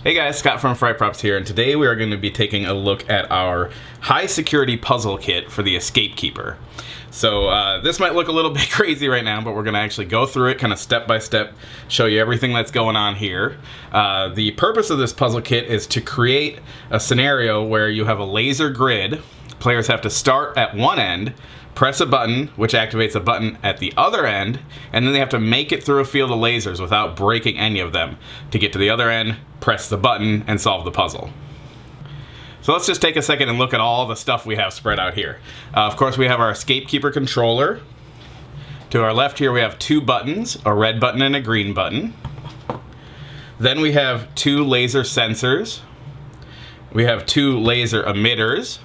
Hey guys, Scott from Fry Props here, and today we are going to be taking a look at our high security puzzle kit for the Escape Keeper. So this might look a little bit crazy right now, but we're going to actually go through it kind of step by step, show you everything that's going on here. The purpose of this puzzle kit is to create a scenario where you have a laser grid. Players have to start at one end, press a button, which activates a button at the other end, and then they have to make it through a field of lasers without breaking any of them. To get to the other end, press the button, and solve the puzzle. So let's just take a second and look at all the stuff we have spread out here. Of course, we have our Escape Keeper controller. To our left here, we have two buttons, a red button and a green button. Then we have two laser sensors. We have two laser emitters.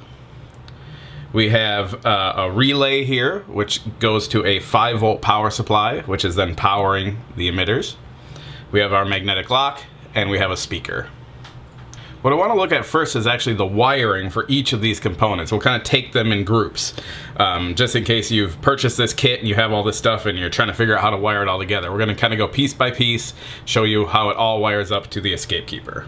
We have a relay here, which goes to a 5-volt power supply, which is then powering the emitters. We have our magnetic lock, and we have a speaker. What I want to look at first is actually the wiring for each of these components. We'll kind of take them in groups, just in case you've purchased this kit and you have all this stuff and you're trying to figure out how to wire it all together. We're going to kind of go piece by piece, show you how it all wires up to the Escape Keeper.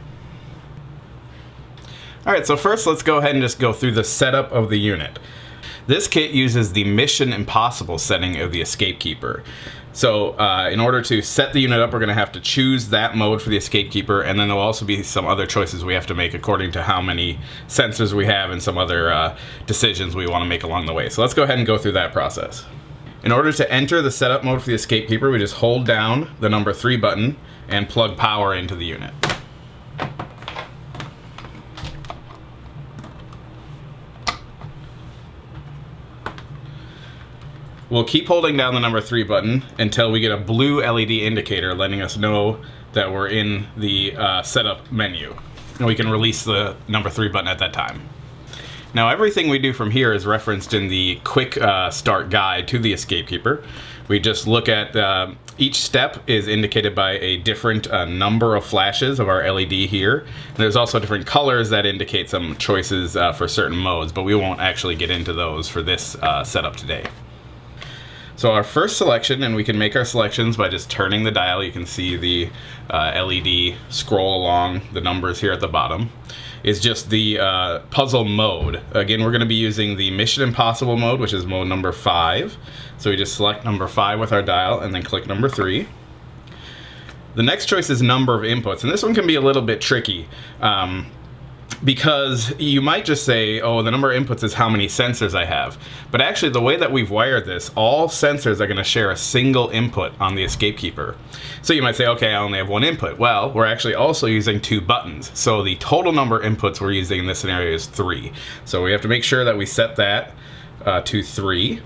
Alright, so first let's go ahead and just go through the setup of the unit. This kit uses the Mission Impossible setting of the Escape Keeper. So in order to set the unit up, we're going to have to choose that mode for the Escape Keeper, and then there'll also be some other choices we have to make according to how many sensors we have and some other decisions we want to make along the way. So let's go ahead and go through that process. In order to enter the setup mode for the Escape Keeper, we just hold down the number 3 button and plug power into the unit. We'll keep holding down the number 3 button until we get a blue LED indicator letting us know that we're in the setup menu. And we can release the number 3 button at that time. Now everything we do from here is referenced in the quick start guide to the Escape Keeper. We just look at each step is indicated by a different number of flashes of our LED here. And there's also different colors that indicate some choices for certain modes, but we won't actually get into those for this setup today. So our first selection, and we can make our selections by just turning the dial. You can see the LED scroll along the numbers here at the bottom, is just the puzzle mode. Again, we're going to be using the Mission Impossible mode, which is mode number 5. So we just select number 5 with our dial and then click number 3. The next choice is number of inputs, and this one can be a little bit tricky. Because you might just say, oh, the number of inputs is how many sensors I have. But actually, the way that we've wired this, all sensors are going to share a single input on the Escape Keeper. So you might say, okay, I only have 1 input. Well, we're actually also using 2 buttons. So the total number of inputs we're using in this scenario is 3. So we have to make sure that we set that to 3.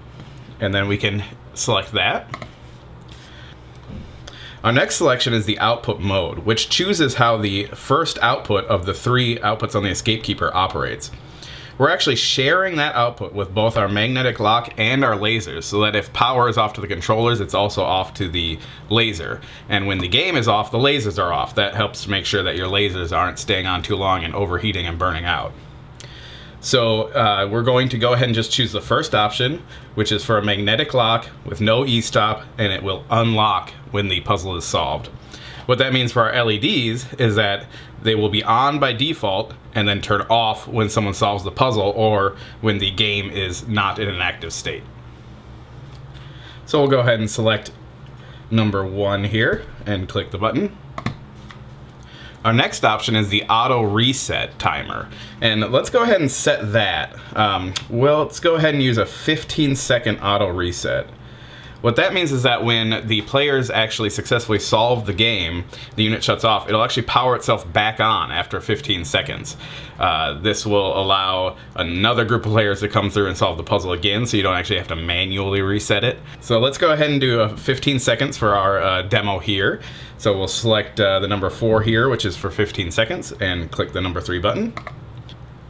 And then we can select that. Our next selection is the output mode, which chooses how the first output of the 3 outputs on the Escape Keeper operates. We're actually sharing that output with both our magnetic lock and our lasers, so that if power is off to the controllers, it's also off to the laser. And when the game is off, the lasers are off. That helps to make sure that your lasers aren't staying on too long and overheating and burning out. So we're going to go ahead and just choose the first option, which is for a magnetic lock with no e-stop, and it will unlock when the puzzle is solved. What that means for our LEDs is that they will be on by default and then turn off when someone solves the puzzle or when the game is not in an active state. So we'll go ahead and select number 1 here and click the button. Our next option is the auto reset timer, and let's go ahead and set that. Well, let's go ahead and use a 15-second auto reset. What that means is that when the players actually successfully solve the game, the unit shuts off. It'll actually power itself back on after 15 seconds. This will allow another group of players to come through and solve the puzzle again, so you don't actually have to manually reset it. So let's go ahead and do 15 seconds for our demo here. So we'll select the number 4 here, which is for 15 seconds, and click the number 3 button.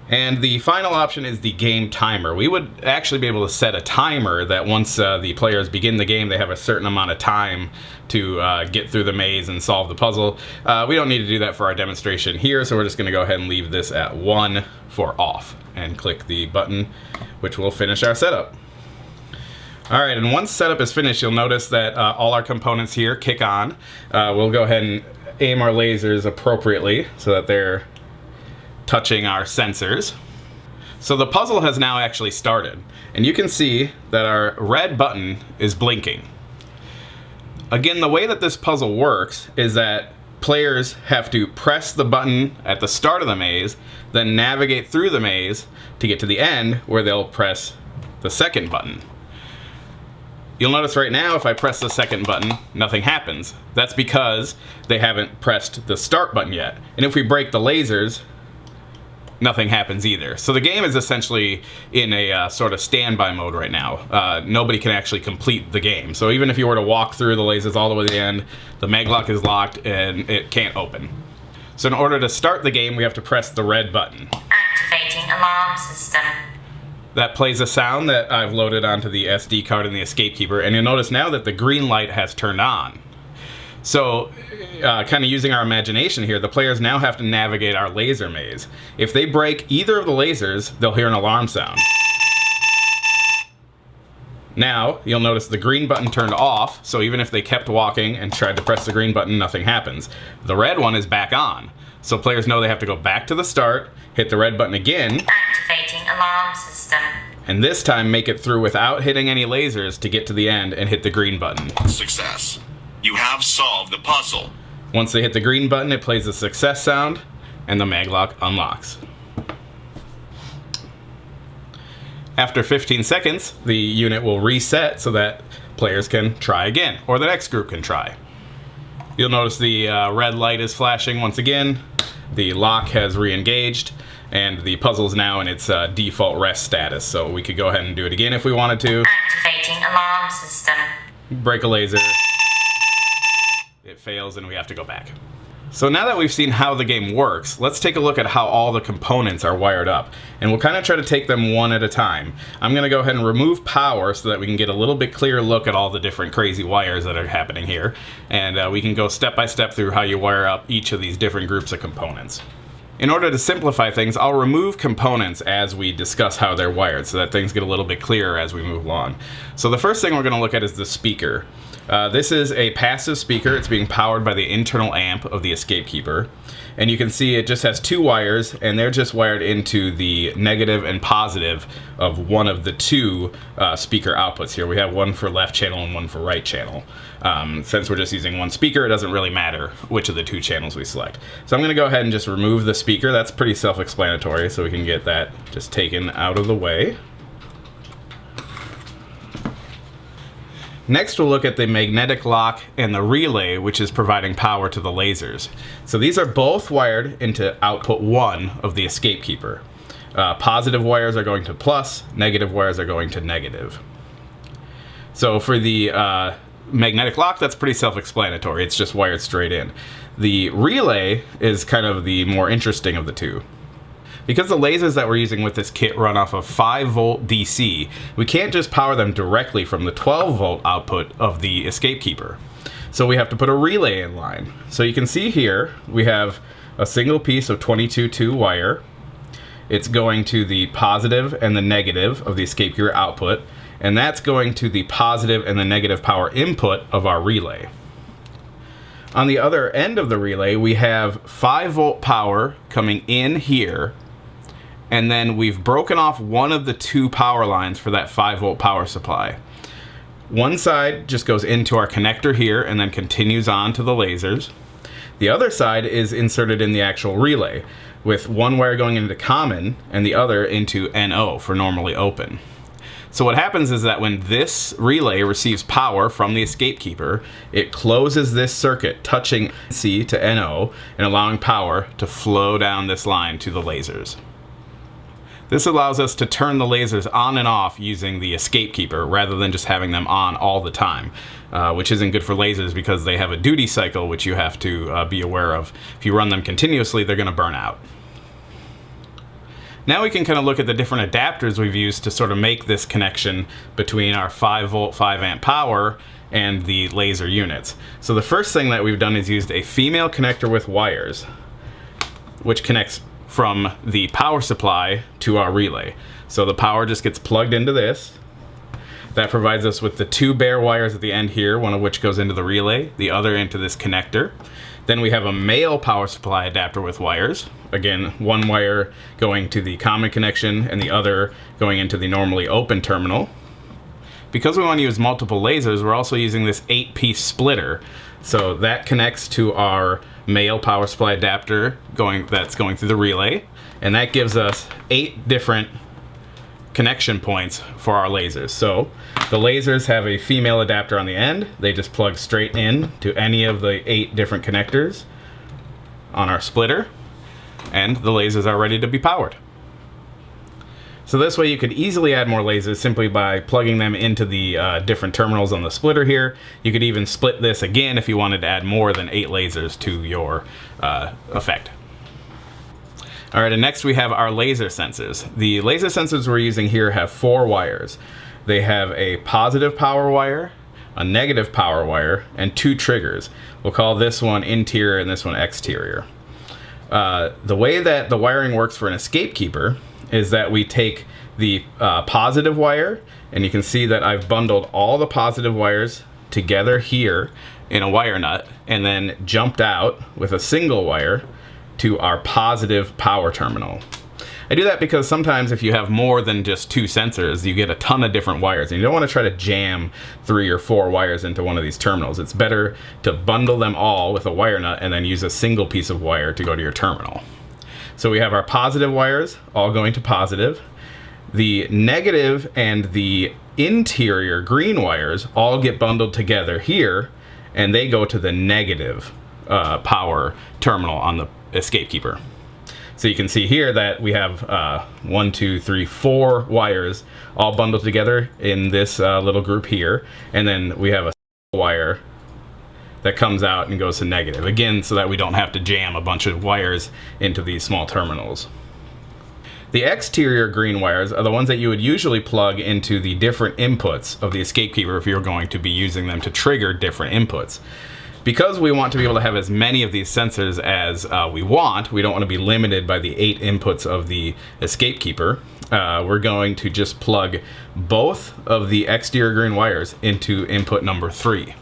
And the final option is the game timer. We would actually be able to set a timer that once the players begin the game, they have a certain amount of time to get through the maze and solve the puzzle. We don't need to do that for our demonstration here, so we're just going to go ahead and leave this at 1 for off and click the button, which will finish our setup. Alright, and once setup is finished, you'll notice that all our components here kick on. We'll go ahead and aim our lasers appropriately so that they're touching our sensors. So the puzzle has now actually started, and you can see that our red button is blinking. Again, the way that this puzzle works is that players have to press the button at the start of the maze, then navigate through the maze to get to the end where they'll press the second button. You'll notice right now if I press the second button, nothing happens. That's because they haven't pressed the start button yet. And if we break the lasers, nothing happens either. So the game is essentially in a sort of standby mode right now. Nobody can actually complete the game. So even if you were to walk through the lasers all the way to the end, the maglock is locked and it can't open. So in order to start the game, we have to press the red button. Activating alarm system. That plays a sound that I've loaded onto the SD card in the Escape Keeper, and you'll notice now that the green light has turned on. So, kind of using our imagination here, the players now have to navigate our laser maze. If they break either of the lasers, they'll hear an alarm sound. Now, you'll notice the green button turned off, so even if they kept walking and tried to press the green button, nothing happens. The red one is back on, so players know they have to go back to the start, hit the red button again, activating alarm system, and this time make it through without hitting any lasers to get to the end and hit the green button. Success. You have solved the puzzle. Once they hit the green button, it plays a success sound, and the maglock unlocks. After 15 seconds, the unit will reset so that players can try again, or the next group can try. You'll notice the red light is flashing once again, the lock has re-engaged, and the puzzle is now in its default rest status, so we could go ahead and do it again if we wanted to. activating alarm system, Break a laser. It fails and we have to go back. So now that we've seen how the game works, let's take a look at how all the components are wired up. And we'll kind of try to take them one at a time. I'm going to go ahead and remove power so that we can get a little bit clearer look at all the different crazy wires that are happening here. And we can go step by step through how you wire up each of these different groups of components. In order to simplify things, I'll remove components as we discuss how they're wired so that things get a little bit clearer as we move along. So the first thing we're going to look at is the speaker. This is a passive speaker. It's being powered by the internal amp of the Escape Keeper. And you can see it just has two wires, and they're just wired into the negative and positive of one of the two speaker outputs here. We have one for left channel and one for right channel. Since we're just using one speaker, it doesn't really matter which of the two channels we select. So I'm going to go ahead and just remove the speaker. That's pretty self-explanatory, so we can get that just taken out of the way. Next, we'll look at the magnetic lock and the relay, which is providing power to the lasers. So these are both wired into output 1 of the Escape Keeper. Positive wires are going to plus, negative wires are going to negative. So for the magnetic lock, that's pretty self-explanatory. It's just wired straight in. The relay is kind of the more interesting of the two. Because the lasers that we're using with this kit run off of 5-volt DC, we can't just power them directly from the 12-volt output of the Escape Keeper. So we have to put a relay in line. So you can see here, we have a single piece of 22-2 wire. It's going to the positive and the negative of the Escape Keeper output, and that's going to the positive and the negative power input of our relay. On the other end of the relay, we have 5-volt power coming in here, and then we've broken off one of the two power lines for that 5-volt power supply. One side just goes into our connector here and then continues on to the lasers. The other side is inserted in the actual relay, with one wire going into common and the other into NO for normally open. So what happens is that when this relay receives power from the Escape Keeper, it closes this circuit, touching C to NO and allowing power to flow down this line to the lasers. This allows us to turn the lasers on and off using the Escape Keeper rather than just having them on all the time, which isn't good for lasers because they have a duty cycle which you have to be aware of. If you run them continuously, they're going to burn out. Now we can kind of look at the different adapters we've used to sort of make this connection between our 5-volt, 5-amp power and the laser units. So the first thing that we've done is used a female connector with wires, which connects from the power supply to our relay. So the power just gets plugged into this. That provides us with the two bare wires at the end here, one of which goes into the relay, the other into this connector. Then we have a male power supply adapter with wires. Again, one wire going to the common connection and the other going into the normally open terminal. Because we want to use multiple lasers, we're also using this 8-piece splitter. So that connects to our male power supply adapter that's going through the relay. And that gives us 8 different connection points for our lasers. So the lasers have a female adapter on the end. They just plug straight in to any of the 8 different connectors on our splitter, and the lasers are ready to be powered. So this way you could easily add more lasers simply by plugging them into the different terminals on the splitter here. You could even split this again if you wanted to add more than 8 lasers to your effect. All right, and next we have our laser sensors. The laser sensors we're using here have 4 wires. They have a positive power wire, a negative power wire, and 2 triggers. We'll call this one interior and this one exterior. The way that the wiring works for an escape keeper is that we take the positive wire, and you can see that I've bundled all the positive wires together here in a wire nut, and then jumped out with a single wire to our positive power terminal. I do that because sometimes if you have more than just 2 sensors, you get a ton of different wires, and you don't want to try to jam 3 or 4 wires into one of these terminals. It's better to bundle them all with a wire nut and then use a single piece of wire to go to your terminal. So we have our positive wires all going to positive. The negative and the interior green wires all get bundled together here, and they go to the negative power terminal on the escape keeper. So you can see here that we have 1, 2, 3, 4 wires all bundled together in this little group here, and then we have a wire that comes out and goes to negative, again so that we don't have to jam a bunch of wires into these small terminals. The exterior green wires are the ones that you would usually plug into the different inputs of the escape keeper if you're going to be using them to trigger different inputs. Because we want to be able to have as many of these sensors as we don't want to be limited by the 8 inputs of the escape keeper, we're going to just plug both of the exterior green wires into input number 3.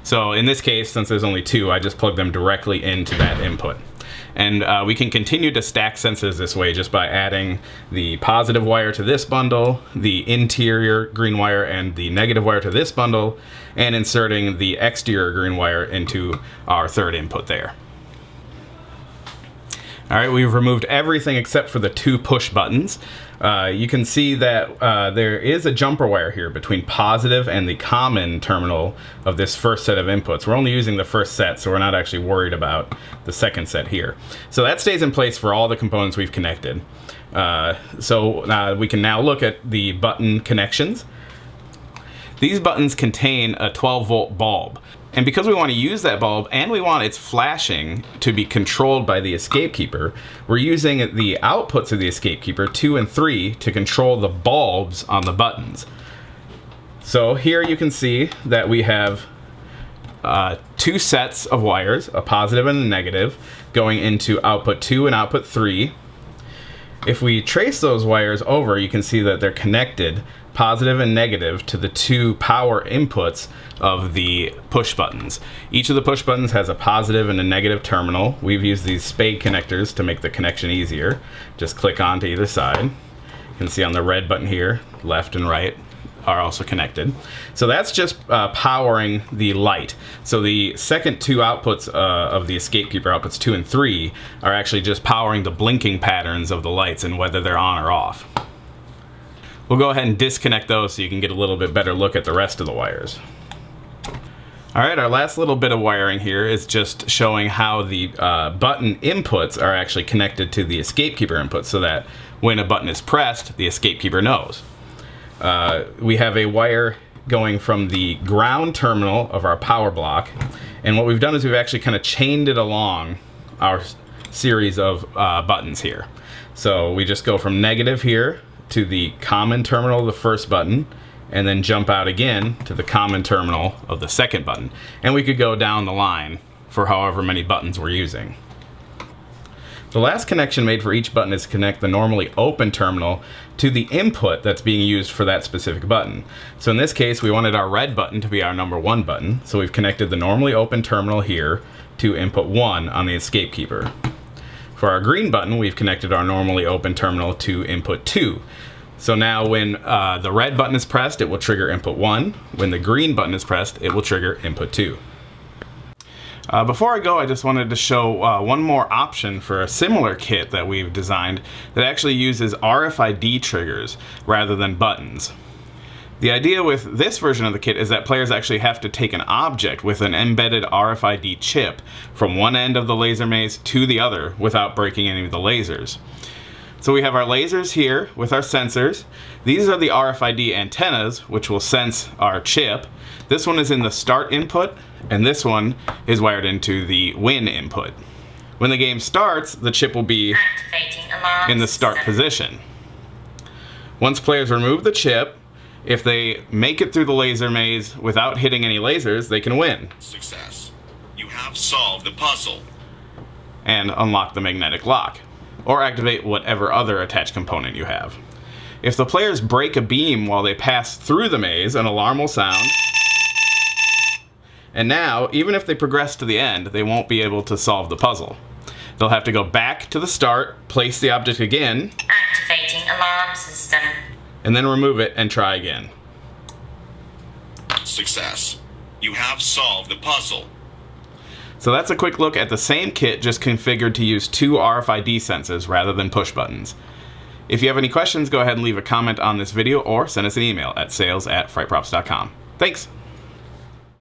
So in this case, since there's only 2, I just plug them directly into that input. And we can continue to stack sensors this way just by adding the positive wire to this bundle, the interior green wire and the negative wire to this bundle, and inserting the exterior green wire into our 3rd input there. All right, we've removed everything except for the 2 push buttons. You can see that there is a jumper wire here between positive and the common terminal of this first set of inputs. We're only using the first set, so we're not actually worried about the second set here. So that stays in place for all the components we've connected. So we can now look at the button connections. These buttons contain a 12-volt bulb. And because we want to use that bulb and we want its flashing to be controlled by the escape keeper, we're using the outputs of the escape keeper 2 and 3 to control the bulbs on the buttons. So here you can see that we have 2 sets of wires, a positive and a negative, going into output 2 and output 3. If we trace those wires over, you can see that they're connected, positive and negative, to the 2 power inputs of the push buttons. Each of the push buttons has a positive and a negative terminal. We've used these spade connectors to make the connection easier. Just click on to either side. You can see on the red button here, left and right are also connected. So that's just powering the light. So the second 2 outputs of the escape keeper, outputs 2 and 3, are actually just powering the blinking patterns of the lights and whether they're on or off. We'll go ahead and disconnect those so you can get a little bit better look at the rest of the wires. All right, our last little bit of wiring here is just showing how the button inputs are actually connected to the escape keeper inputs, so that when a button is pressed, the escape keeper knows. We have a wire going from the ground terminal of our power block, and what we've done is we've actually kind of chained it along our series of buttons here. So we just go from negative here to the common terminal of the first button, and then jump out again to the common terminal of the second button. And we could go down the line for however many buttons we're using. The last connection made for each button is to connect the normally open terminal to the input that's being used for that specific button. So in this case, we wanted our red button to be our number 1 button, so we've connected the normally open terminal here to input 1 on the escape keeper. For our green button, we've connected our normally open terminal to input 2. So now when the red button is pressed, it will trigger input 1. When the green button is pressed, it will trigger input 2. Before I go, I just wanted to show one more option for a similar kit that we've designed that actually uses RFID triggers rather than buttons. The idea with this version of the kit is that players actually have to take an object with an embedded RFID chip from one end of the laser maze to the other without breaking any of the lasers. So we have our lasers here with our sensors. These are the RFID antennas, which will sense our chip. This one is in the start input, and this one is wired into the win input. When the game starts, the chip will be Activating alarm in the start system. position. Once players remove the chip, if they make it through the laser maze without hitting any lasers, they can win Success. You have solved the puzzle. and unlock the magnetic lock, or activate whatever other attached component you have. If the players break a beam while they pass through the maze, an alarm will sound. And now, even if they progress to the end, they won't be able to solve the puzzle. They'll have to go back to the start, place the object again, Activating alarm system. and then remove it and try again. Success. You have solved the puzzle. So that's a quick look at the same kit, just configured to use 2 RFID sensors rather than push buttons. If you have any questions, go ahead and leave a comment on this video or send us an email at sales@frightprops.com. Thanks!